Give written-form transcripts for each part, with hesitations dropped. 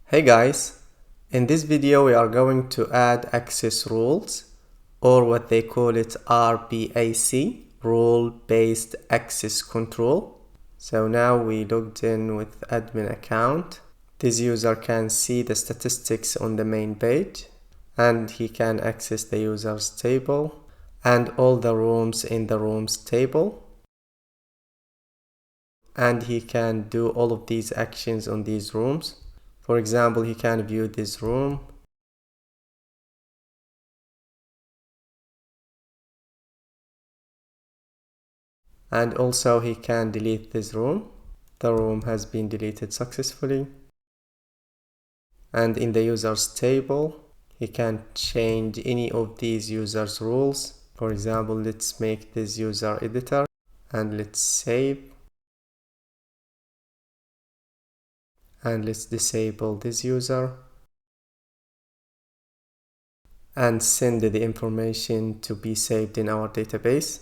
Hey guys, in this video we are going to add access rules, or what they call it RBAC, role-based access control. So now we logged in with admin account. This user can see the statistics on the main page, and he can access the users table and all the rooms in the rooms table. And he can do all of these actions on these rooms. For example, he can view this room, and also he can delete this room. The room has been deleted successfully. And in the users table, he can change any of these users rules. For example, let's make this user editor and let's save. And let's disable this user and send the information to be saved in our database.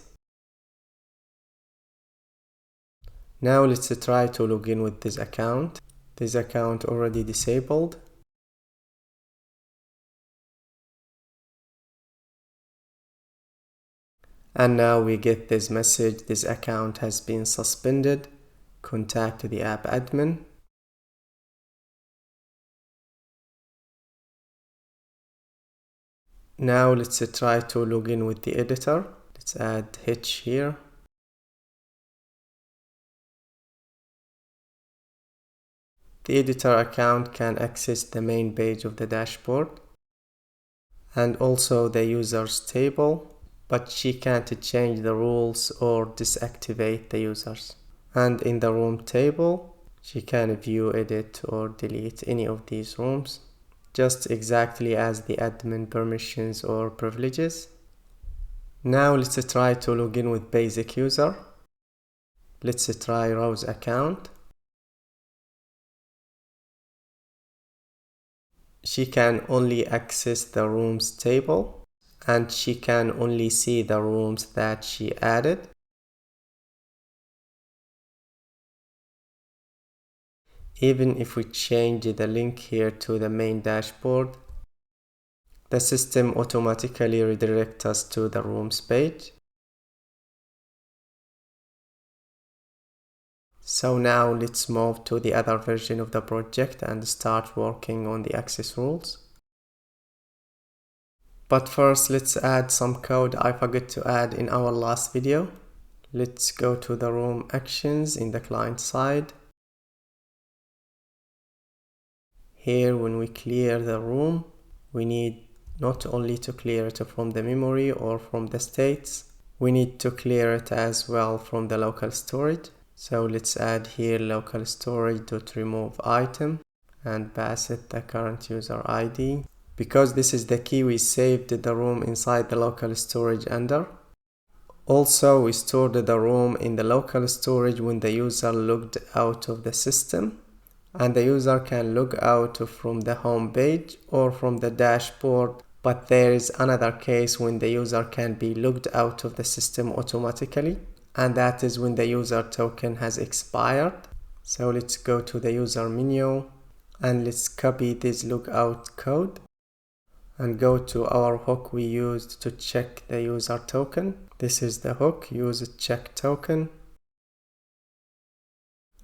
Now let's try to log in with this account. This account already disabled. And now we get this message: this account has been suspended. Contact the app admin. Now let's try to log in with the editor. Let's add H here. The editor account can access the main page of the dashboard and also the users table, but she can't change the rules or deactivate the users. And in the room table, she can view, edit, or delete any of these rooms, just exactly as the admin permissions or privileges. Now let's try to log in with basic user. Let's try Rose account. She can only access the rooms table, and she can only see the rooms that she added. Even if we change the link here to the main dashboard, the system automatically redirects us to the rooms page. So now let's move to the other version of the project and start working on the access rules. But first, let's add some code I forgot to add in our last video. Let's go to the room actions in the client side. Here, when we clear the room, we need not only to clear it from the memory or from the states, we need to clear it as well from the local storage. So let's add here localStorage.remove item and pass it the current user ID, because this is the key we saved the room inside the local storage under. Also, we stored the room in the local storage when the user logged out of the system, and the user can log out from the home page or from the dashboard. But there is another case when the user can be logged out of the system automatically, and that is when the user token has expired. So let's go to the user menu and let's copy this logout code and go to our hook we used to check the user token. This is the hook, use check token.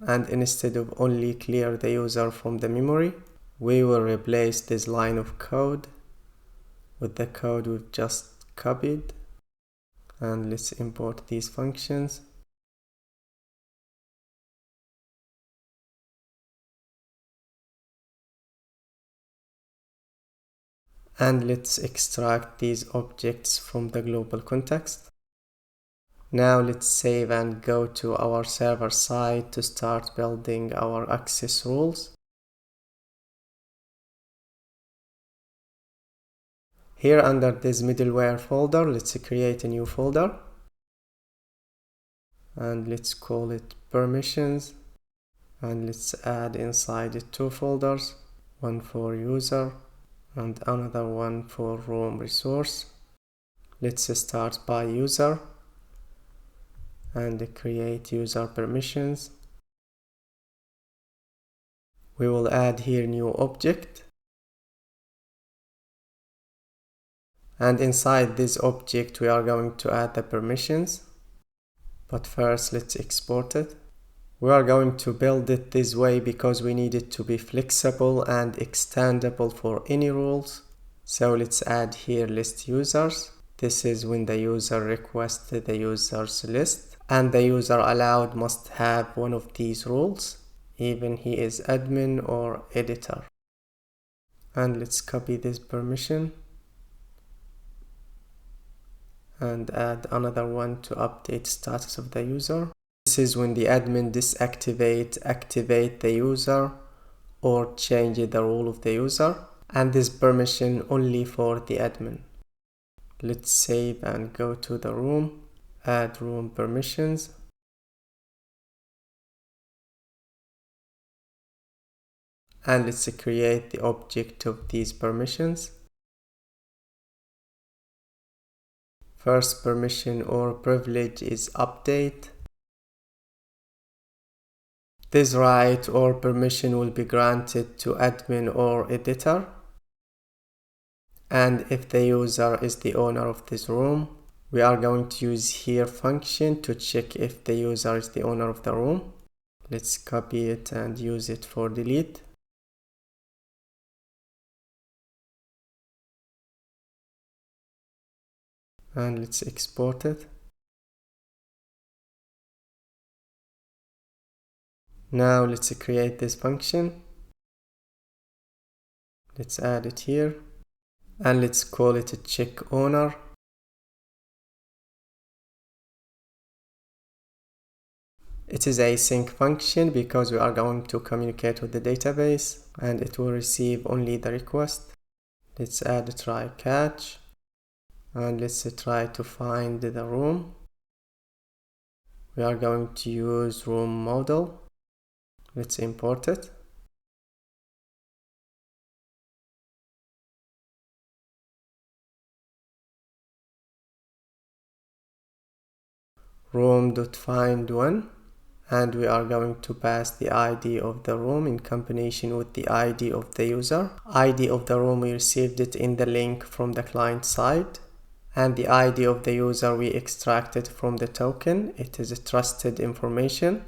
And instead of only clear the user from the memory, we will replace this line of code with the code we've just copied. And let's import these functions. And let's extract these objects from the global context. Now let's save and go to our server side to start building our access rules. Here under this middleware folder, let's create a new folder. And let's call it permissions. And let's add inside it two folders, one for user and another one for room resource. Let's start by user and create user permissions. We will add here new object. And inside this object, we are going to add the permissions. But first, let's export it. We are going to build it this way because we need it to be flexible and extendable for any rules. So let's add here list users. This is when the user requests the users list, and the user allowed must have one of these rules, even he is admin or editor. And let's copy this permission and add another one to update status of the user. This is when the admin activate the user or change the role of the user, and this permission only for the admin. Let's save and go to the room, add room permissions. And let's create the object of these permissions. First permission or privilege is update. This right or permission will be granted to admin or editor. And if the user is the owner of this room, we are going to use here function to check if the user is the owner of the room. Let's copy it and use it for delete. And let's export it. Now let's create this function. Let's add it here. And let's call it a check owner. It is a async function because we are going to communicate with the database, and it will receive only the request. Let's add a try catch. And let's try to find the room. We are going to use room model. Let's import it. Room.find1, and we are going to pass the ID of the room in combination with the ID of the user. ID of the room, we received it in the link from the client side, and the ID of the user we extracted from the token. It is a trusted information.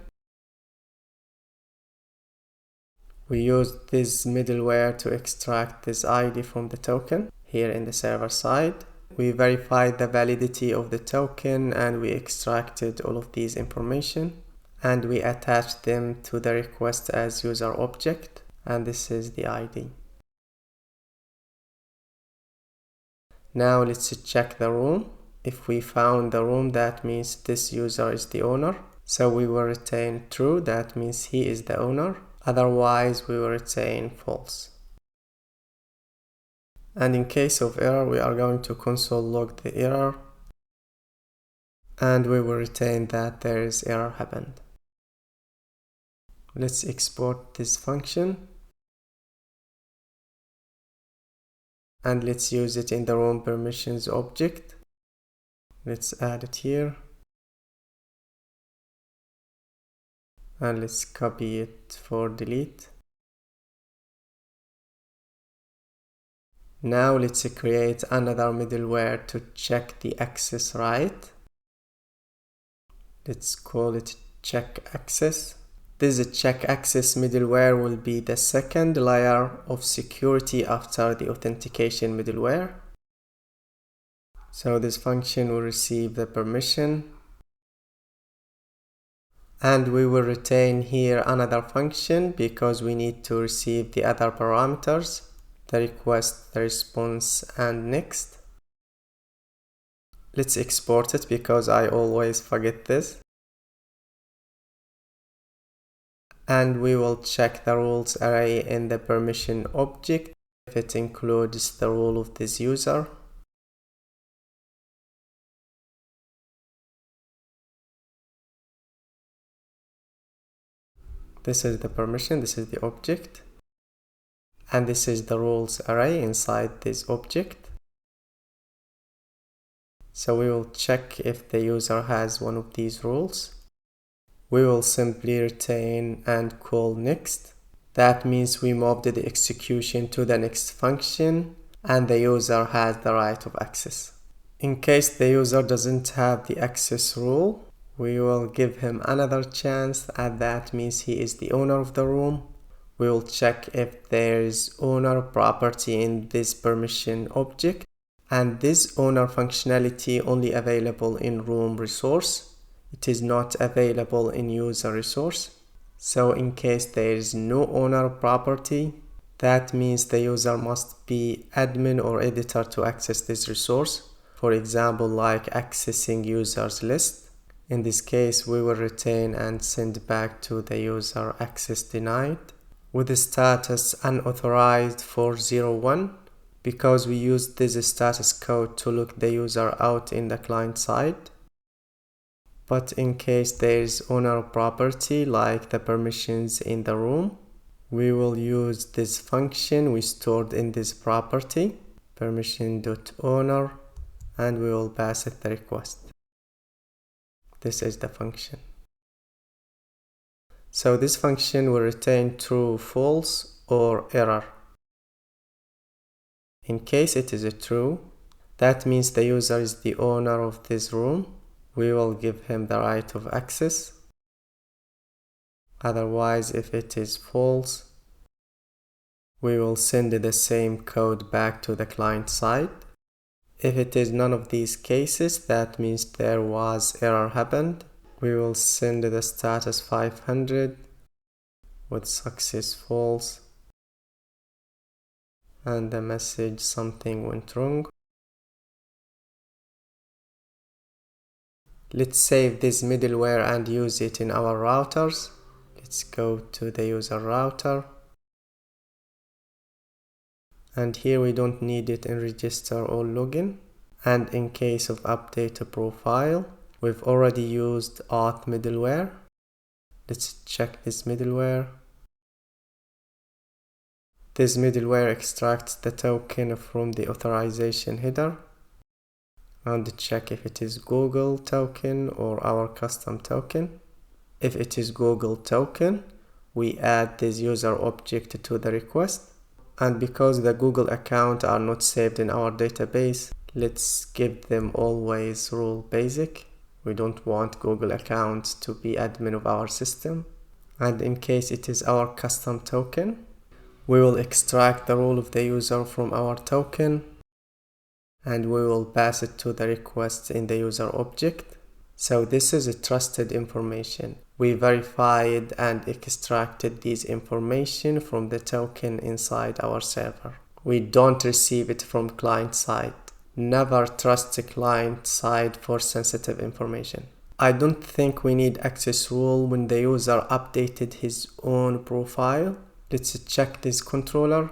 We used this middleware to extract this ID from the token here in the server side. We verified the validity of the token, and we extracted all of these information, and we attached them to the request as user object, and this is the ID. Now let's check the room. If we found the room, that means this user is the owner. So we will retain true, that means he is the owner. Otherwise, we will retain false. And in case of error, we are going to console log the error, and we will retain that there is error happened. Let's export this function, and let's use it in the room permissions object. Let's add it here, and let's copy it for delete. Now let's create another middleware to check the access right. Let's call it check access. This check access middleware will be the second layer of security after the authentication middleware. So this function will receive the permission, and we will retain here another function because we need to receive the other parameters: the request, the response, and next. Let's export it because I always forget this. And we will check the rules array in the permission object if it includes the role of this user. This is the permission, this is the object, and this is the rules array inside this object. So we will check if the user has one of these rules. We will simply retain and call next. That means we moved the execution to the next function and the user has the right of access. In case the user doesn't have the access rule, we will give him another chance, and that means he is the owner of the room. We will check if there is owner property in this permission object, and this owner functionality only available in room resource. It is not available in user resource. So in case there is no owner property, that means the user must be admin or editor to access this resource. For example, like accessing users list. In this case, we will retain and send back to the user access denied with the status unauthorized for 01, because we used this status code to look the user out in the client side. But in case there is owner property like the permissions in the room, we will use this function we stored in this property, permission.owner, and we will pass it the request. This is the function. So this function will return true, false, or error. In case it is a true, that means the user is the owner of this room. We will give him the right of access. Otherwise, if it is false, we will send the same code back to the client side. If it is none of these cases, that means there was error happened. We will send the status 500 with success false and the message something went wrong. Let's save this middleware and use it in our routers. Let's go to the user router. And here we don't need it in register or login. And in case of update a profile, we've already used auth middleware. Let's check this middleware. This middleware extracts the token from the authorization header and check if it is Google token or our custom token. If it is Google token, we add this user object to the request. And because the Google account are not saved in our database, let's give them always rule basic. We don't want Google account to be admin of our system. And in case it is our custom token, we will extract the role of the user from our token and we will pass it to the request in the user object. So this is a trusted information. We verified and extracted this information from the token inside our server. We don't receive it from client side. Never trust the client side for sensitive information. I don't think we need access rule when the user updated his own profile. Let's check this controller.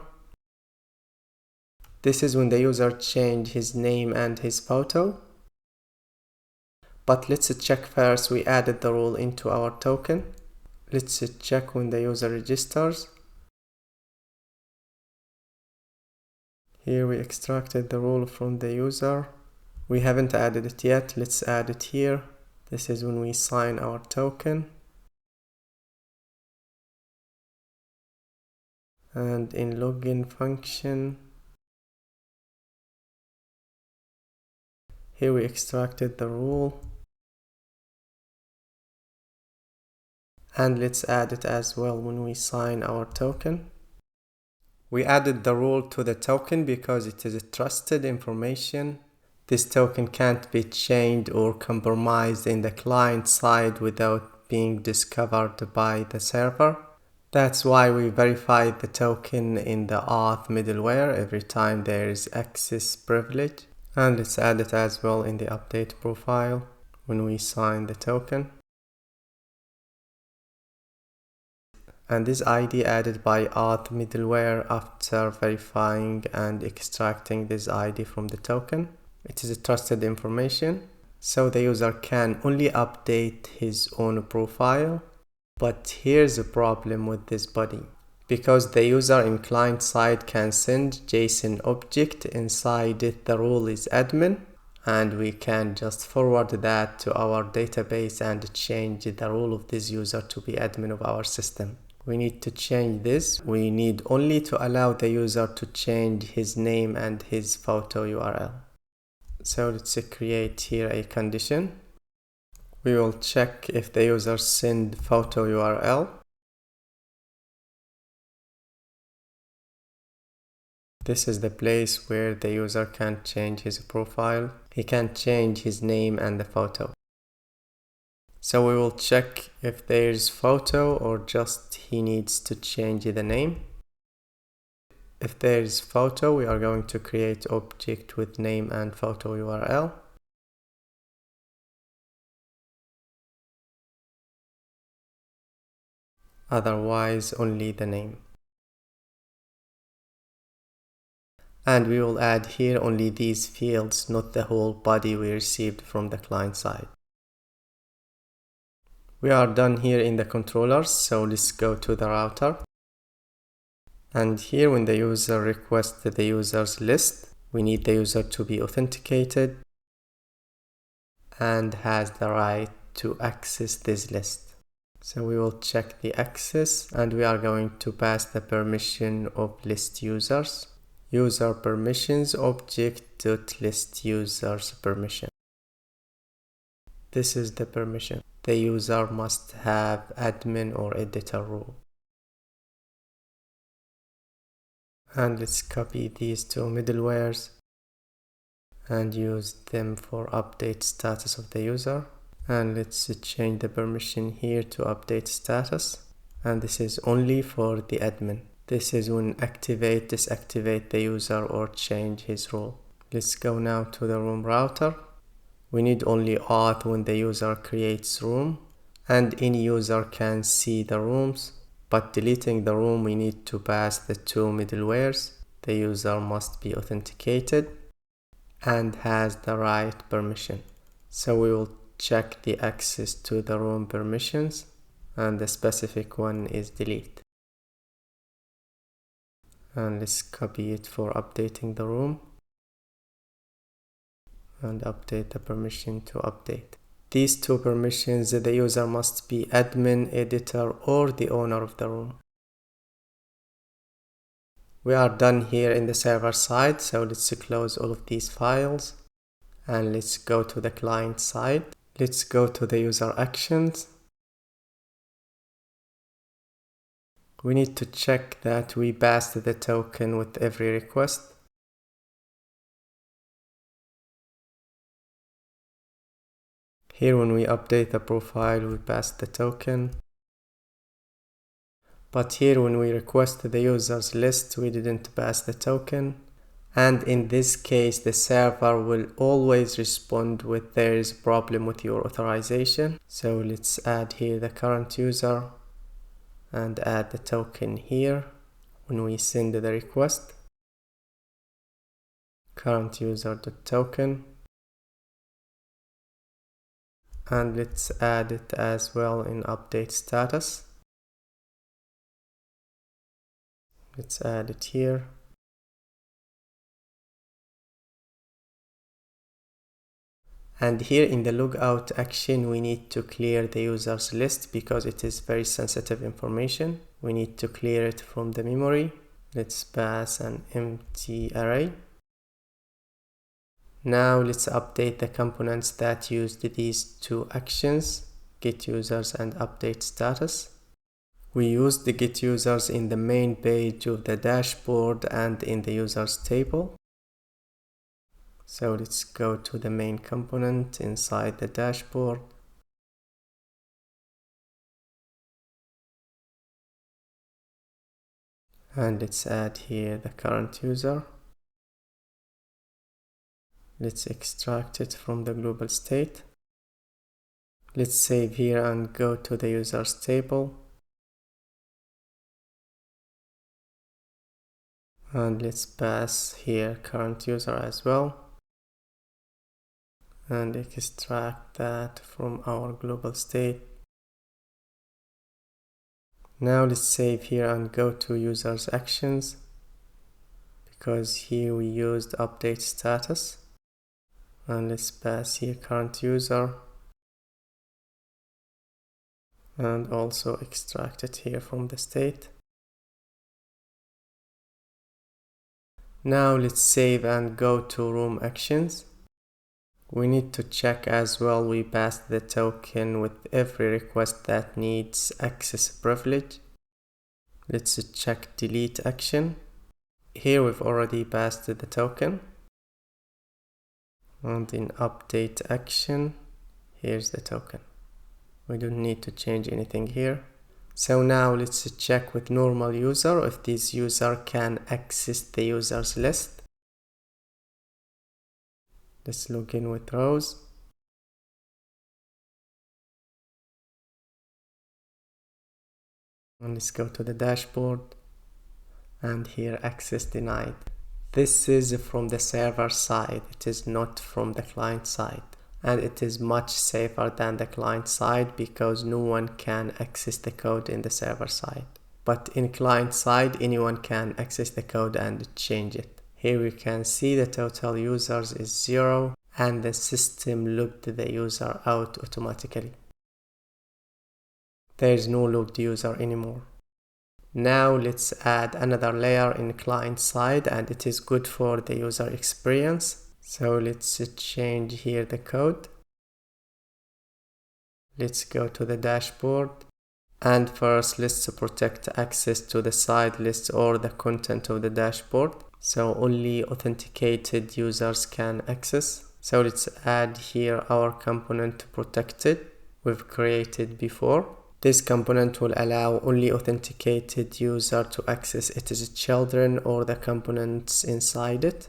This is when the user changed his name and his photo. But let's check first we added the rule into our token. Let's check when the user registers. Here we extracted the rule from the user. We haven't added it yet. Let's add it here. This is when we sign our token. And in login function, here we extracted the rule. And let's add it as well when we sign our token. We added the rule to the token because it is a trusted information. This token can't be changed or compromised in the client side without being discovered by the server. That's why we verified the token in the auth middleware every time there is access privilege. And let's add it as well in the update profile when we sign the token. And this ID added by auth middleware after verifying and extracting this ID from the token. It is a trusted information, so the user can only update his own profile. But here's a problem with this body. Because the user in client side can send JSON object inside it, the role is admin, and we can just forward that to our database and change the role of this user to be admin of our system. We need to change this. We need only to allow the user to change his name and his photo URL. So let's create here a condition. We will check if the user send photo URL. This is the place where the user can change his profile. He can change his name and the photo. So we will check if there's photo or just he needs to change the name. If there's photo, we are going to create object with name and photo URL. Otherwise, only the name. And we will add here only these fields, not the whole body we received from the client side. We are done here in the controllers, so let's go to the router. And here when the user requests the user's list, we need the user to be authenticated and has the right to access this list. So we will check the access and we are going to pass the permission of list users. User permissions object.list users permission. This is the permission. The user must have admin or editor role. And let's copy these two middlewares and use them for update status of the user. And let's change the permission here to update status. And this is only for the admin. This is when activate, disactivate the user or change his role. Let's go now to the room router. We need only auth when the user creates room, and any user can see the rooms. But deleting the room, we need to pass the two middlewares. The user must be authenticated and has the right permission. So we will check the access to the room permissions, and the specific one is delete. And let's copy it for updating the room and update the permission to update. These two permissions, the user must be admin, editor, or the owner of the room. We are done here in the server side, so let's close all of these files and let's go to the client side. Let's go to the user actions. We need to check that we passed the token with every request. Here when we update the profile, we pass the token. But here when we request the user's list, we didn't pass the token. And in this case, the server will always respond with there is a problem with your authorization. So let's add here the current user and add the token here when we send the request. Current user.token. And let's add it as well in update status. Let's add it here. And here in the logout action, we need to clear the user's list because it is very sensitive information. We need to clear it from the memory. Let's pass an empty array. Now let's update the components that used these two actions, get users and update status. We used the get users in the main page of the dashboard and in the users table. So let's go to the main component inside the dashboard. And let's add here the current user. Let's extract it from the global state. Let's save here and go to the users table. And let's pass here current user as well. And extract that from our global state. Now let's save here and go to users actions, because here we used update status. And let's pass here current user. and also extract it here from the state. Now let's save and go to room actions. We need to check as well we passed the token with every request that needs access privilege. Let's check delete action. Here we've already passed the token. And in update action, here's the token. We don't need to change anything here. So now let's check with normal user if this user can access the users list. Let's log in with rows. And let's go to the dashboard. And here access denied. This is from the server side. It is not from the client side. And it is much safer than the client side because no one can access the code in the server side. But in client side, anyone can access the code and change it. Here we can see the total users is 0 and the system logged the user out automatically. There is no logged user anymore. Now let's add another layer in client side and it is good for the user experience. So let's change here the code. Let's go to the dashboard and first let's protect access to the side list or the content of the dashboard. So only authenticated users can access. So let's add here our component protected we've created before. This component will allow only authenticated user to access its children or the components inside it.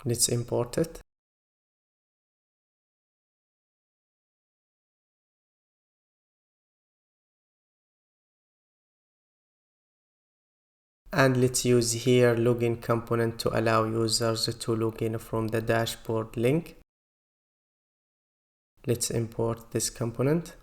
Let's import it. And let's use here login component to allow users to log in from the dashboard link. Let's import this component.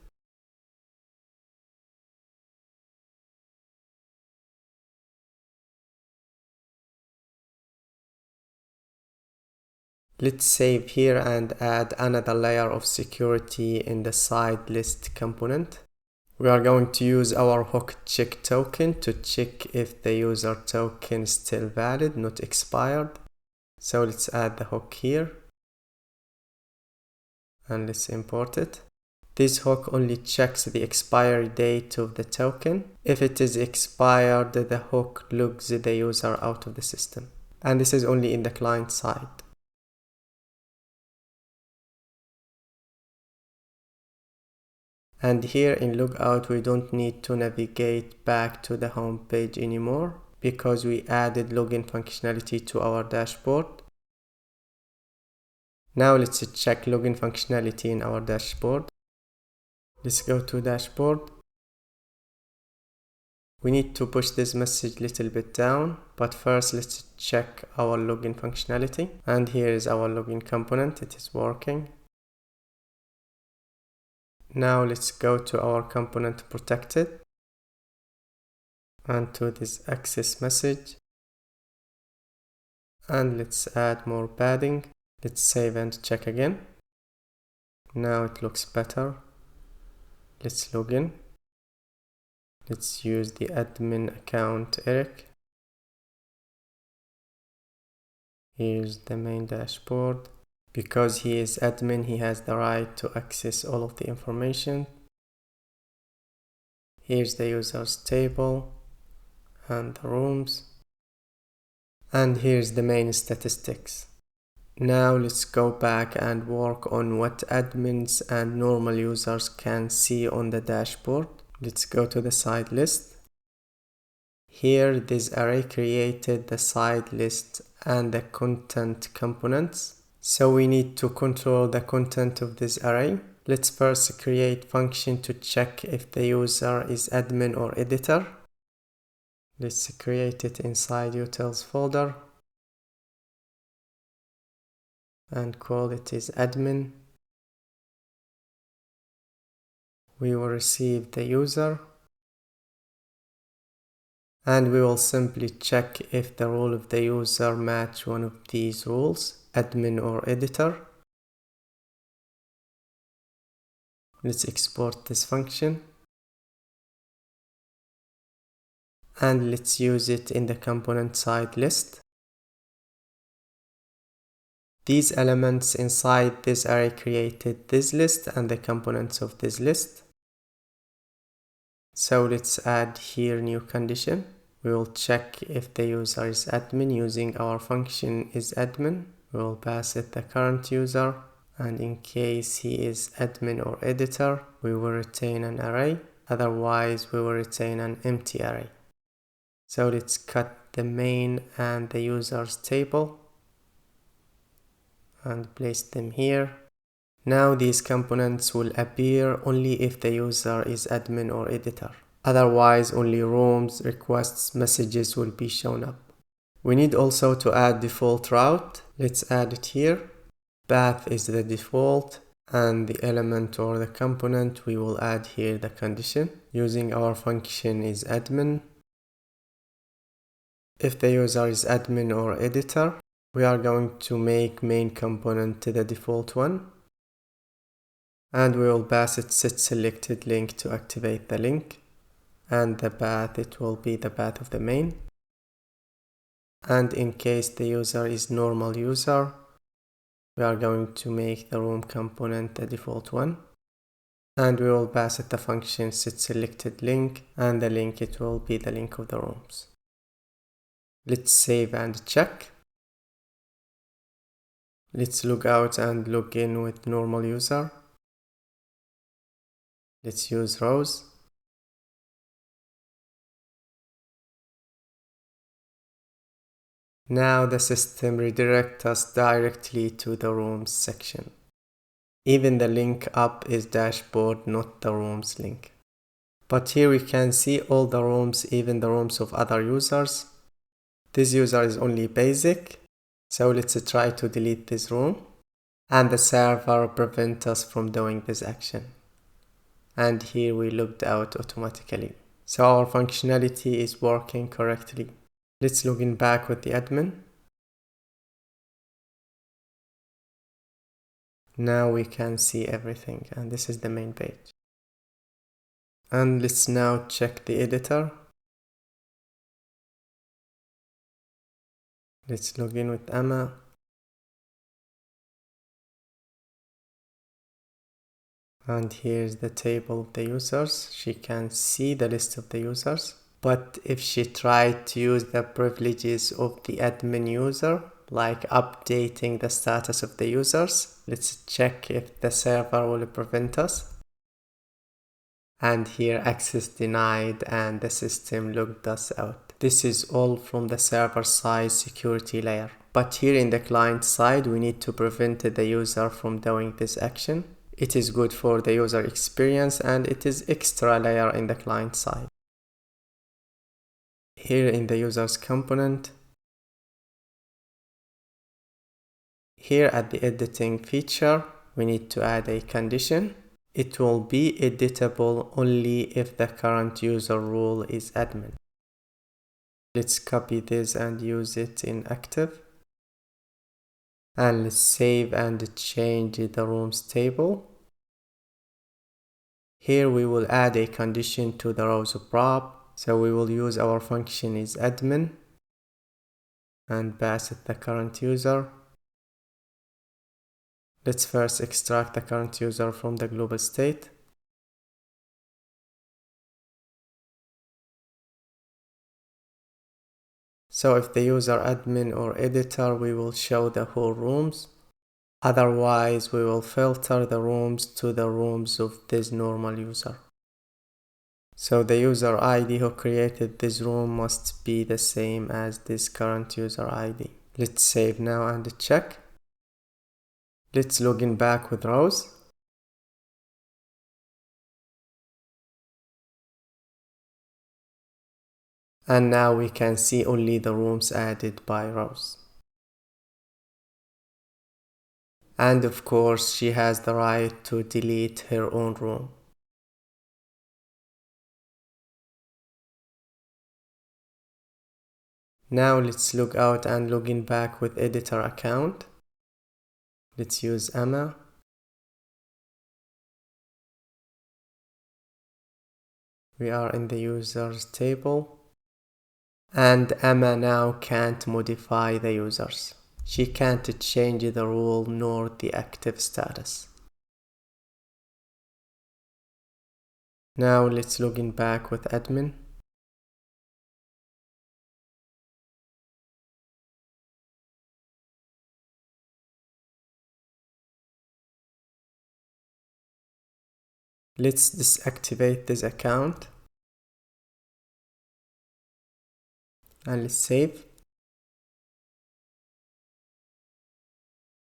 Let's save here and add another layer of security in the side list component. We are going to use our hook check token to check if the user token is still valid, not expired. So let's add the hook here and let's import it. This hook only checks the expiry date of the token. If it is expired, the hook logs the user out of the system. And this is only in the client side. And here in logout, we don't need to navigate back to the home page anymore because we added login functionality to our dashboard. Now let's check login functionality in our dashboard. Let's go to dashboard. We need to push this message a little bit down, but first let's check our login functionality. And here is our login component. It is working. Now let's go to our component protected and to this access message. And let's add more padding. Let's save and check again. Now it looks better. Let's log in. Let's use the admin account Eric. Here's the main dashboard. Because he is admin, he has the right to access all of the information. Here's the users table and the rooms. And here's the main statistics. Now let's go back and work on what admins and normal users can see on the dashboard. Let's go to the side list. Here this array created the side list and the content components. So we need to control the content of this array. Let's first create function to check if the user is admin or editor. Let's create it inside utils folder and call it as admin. We will receive the user and we will simply check if the role of the user match one of these rules, admin or editor. Let's export this function. And let's use it in the component side list. These elements inside this array created this list and the components of this list. So let's add here new condition. We will check if the user is admin using our function isAdmin. We will pass it the current user, and in case he is admin or editor, we will retain an array. Otherwise, we will retain an empty array. So let's cut the main and the users table and place them here. Now these components will appear only if the user is admin or editor. Otherwise, only rooms, requests, messages will be shown up. We need also to add default route. Let's add it here. Path is the default, and the element or the component we will add here the condition using our function isAdmin. If the user is admin or editor, we are going to make main component to the default one, and we will pass it setSelectedLink to activate the link, and the path, it will be the path of the main. And in case the user is normal user, we are going to make the room component the default one, and we will pass it the function setSelectedLink, and the link, it will be the link of the rooms. Let's save and check. Let's log out and log in with normal user. Let's use rows. Now the system redirects us directly to the rooms section. Even the link up is dashboard, not the rooms link. But here we can see all the rooms, even the rooms of other users. This user is only basic, so let's try to delete this room, and the server prevents us from doing this action. And here we logged out automatically. So our functionality is working correctly. Let's log in back with the admin. Now we can see everything, and this is the main page. And let's now check the editor. Let's log in with Emma. And here's the table of the users. She can see the list of the users. But if she tried to use the privileges of the admin user, like updating the status of the users, let's check if the server will prevent us. And here access denied, and the system logged us out. This is all from the server side security layer. But here in the client side, we need to prevent the user from doing this action. It is good for the user experience, and it is extra layer in the client side. Here in the users component, here at the editing feature, we need to add a condition. It will be editable only if the current user role is admin. Let's copy this and use it in active. And let's save and change the rooms table. Here we will add a condition to the rows prop. So we will use our function isAdmin and pass it the current user. Let's first extract the current user from the global state. So if the user admin or editor, we will show the whole rooms. Otherwise, we will filter the rooms to the rooms of this normal user. So the user ID who created this room must be the same as this current user ID. Let's save now and check. Let's log in back with rows. And now we can see only the rooms added by rows. And of course, she has the right to delete her own room. Now let's log out and log in back with editor account. Let's use Emma. We are in the users table. And Emma now can't modify the users. She can't change the role nor the active status. Now let's log in back with admin. Let's deactivate this account. And let's save.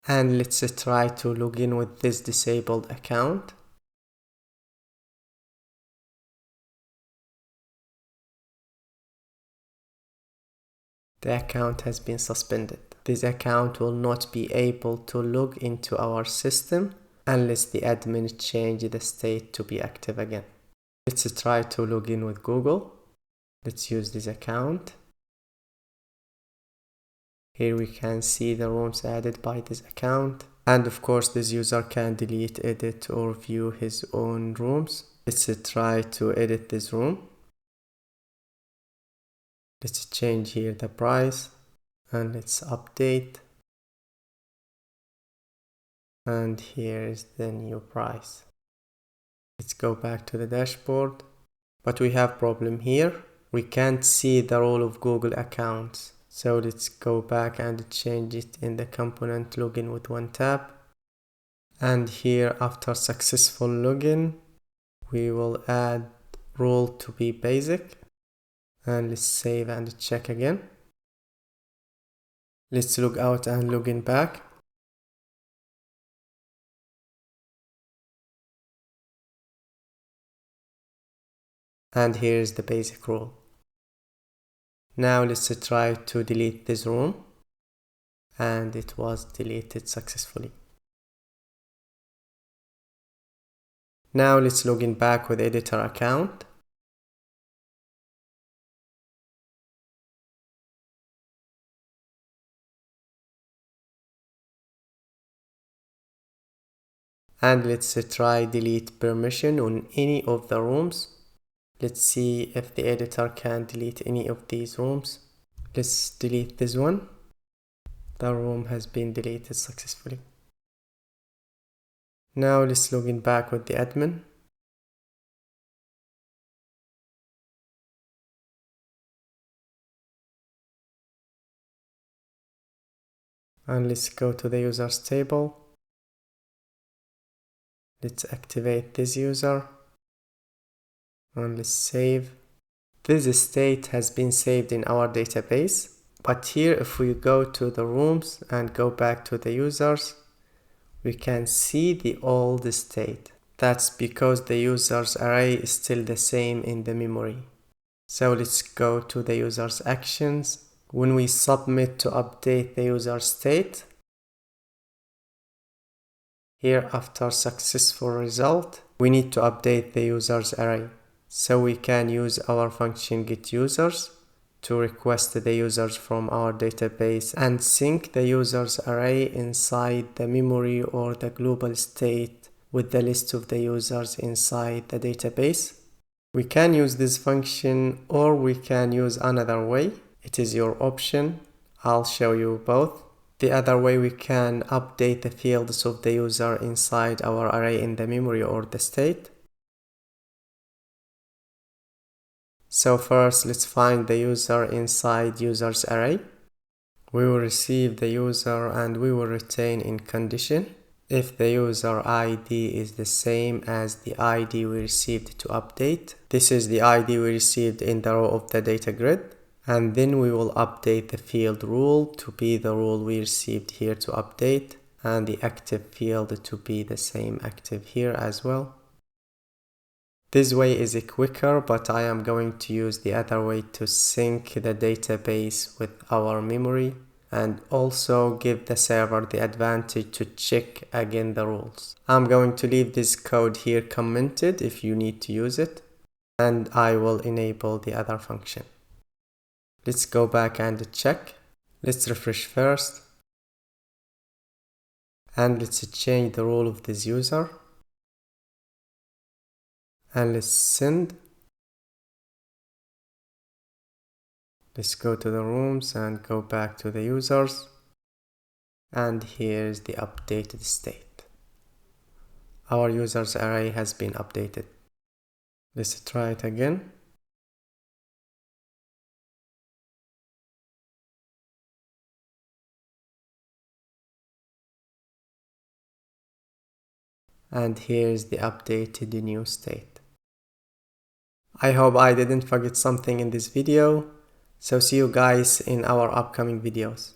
And let's try to log in with this disabled account. The account has been suspended. This account will not be able to log into our system unless the admin change the state to be active again. Let's try to log in with Google. Let's use this account. Here we can see the rooms added by this account. And of course this user can delete, edit or view his own rooms. Let's try to edit this room. Let's change here the price and let's update. And here is the new price. Let's go back to the dashboard. But we have problem here. We can't see the role of Google accounts. So let's go back and change it in the component login with one tab. And here after successful login, we will add role to be basic. And let's save and check again. Let's log out and log in back. And here is the basic role. Now let's try to delete this room. And it was deleted successfully. Now let's log in back with editor account. And let's try delete permission on any of the rooms. Let's see if the editor can delete any of these rooms. Let's delete this one. The room has been deleted successfully. Now let's log in back with the admin. And let's go to the users table. Let's activate this user. And let's save. This state has been saved in our database. But here if we go to the rooms and go back to the users, we can see the old state. That's because the users array is still the same in the memory. So let's go to the users actions. When we submit to update the user state, here after successful result, we need to update the users array. So we can use our function getUsers to request the users from our database and sync the users array inside the memory or the global state with the list of the users inside the database. We can use this function or we can use another way. It is your option. I'll show you both. The other way, we can update the fields of the user inside our array in the memory or the state. So first, let's find the user inside users array. We will receive the user and we will retain in condition if the user ID is the same as the ID we received to update. This is the ID we received in the row of the data grid. And then we will update the field rule to be the rule we received here to update, and the active field to be the same active here as well. This way is quicker, but I am going to use the other way to sync the database with our memory and also give the server the advantage to check again the rules. I'm going to leave this code here commented if you need to use it, and I will enable the other function. Let's go back and check. Let's refresh first. And let's change the role of this user. And let's send. Let's go to the rooms and go back to the users. And here's the updated state. Our users array has been updated. Let's try it again. And here's the updated new state. I hope I didn't forget something in this video. So see you guys in our upcoming videos.